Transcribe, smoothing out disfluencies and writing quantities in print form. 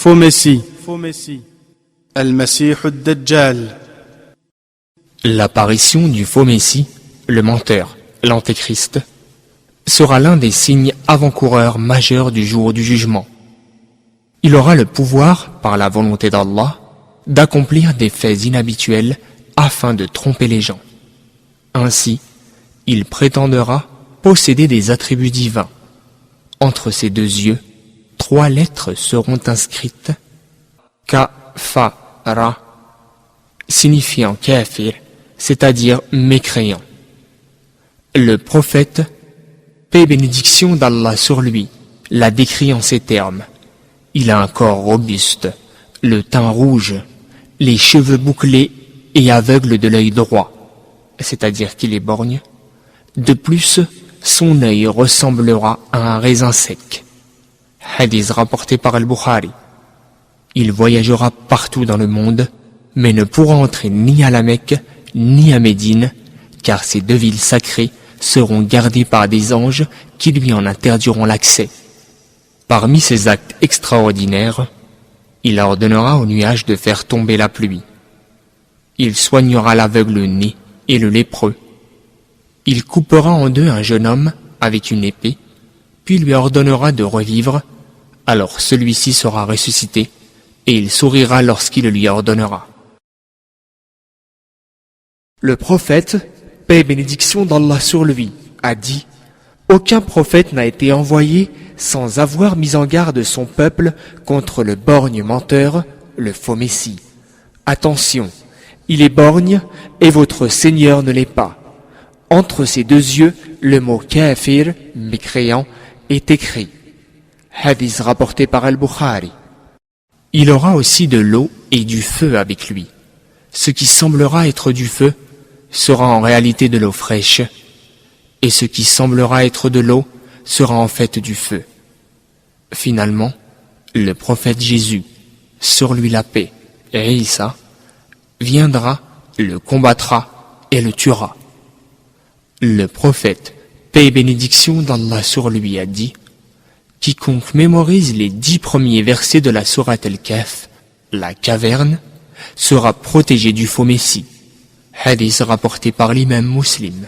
Faux Messie, Al-Masih ad-Dajjal. L'apparition du faux Messie, le menteur, l'antéchrist, sera l'un des signes avant-coureurs majeurs du jour du jugement. Il aura le pouvoir, par la volonté d'Allah, d'accomplir des faits inhabituels afin de tromper les gens. Ainsi, il prétendra posséder des attributs divins. Entre ses deux yeux, 3 lettres seront inscrites Ka-fa-ra, signifiant kafir, c'est-à-dire mécréant. Le prophète, paix et bénédiction d'Allah sur lui, l'a décrit en ces termes. Il a un corps robuste, le teint rouge, les cheveux bouclés et aveugle de l'œil droit, c'est-à-dire qu'il est borgne. De plus, son œil ressemblera à un raisin sec. Hadith rapporté par Al-Bukhari. Il voyagera partout dans le monde, mais ne pourra entrer ni à la Mecque, ni à Médine, car ces 2 villes sacrées seront gardées par des anges qui lui en interdiront l'accès. Parmi ses actes extraordinaires, il ordonnera aux nuages de faire tomber la pluie. Il soignera l'aveugle-né et le lépreux. Il coupera en 2 un jeune homme avec une épée, puis lui ordonnera de revivre, alors celui-ci sera ressuscité, et il sourira lorsqu'il lui ordonnera. Le prophète, paix et bénédiction d'Allah sur lui, a dit « Aucun prophète n'a été envoyé sans avoir mis en garde son peuple contre le borgne menteur, le faux Messie. Attention, il est borgne et votre Seigneur ne l'est pas. » Entre ses 2 yeux, le mot kafir, mécréant, est écrit. Hadith rapporté par Al-Bukhari. Il aura aussi de l'eau et du feu avec lui. Ce qui semblera être du feu sera en réalité de l'eau fraîche, et ce qui semblera être de l'eau sera en fait du feu. Finalement, le prophète Jésus, sur lui la paix, et Isa, viendra, le combattra et le tuera. Le prophète, paix et bénédiction d'Allah sur lui, a dit « Quiconque mémorise les 10 premiers versets de la sourate Al-Kahf, la caverne, sera protégé du faux Messie. » Hadith rapporté par l'imam Muslim.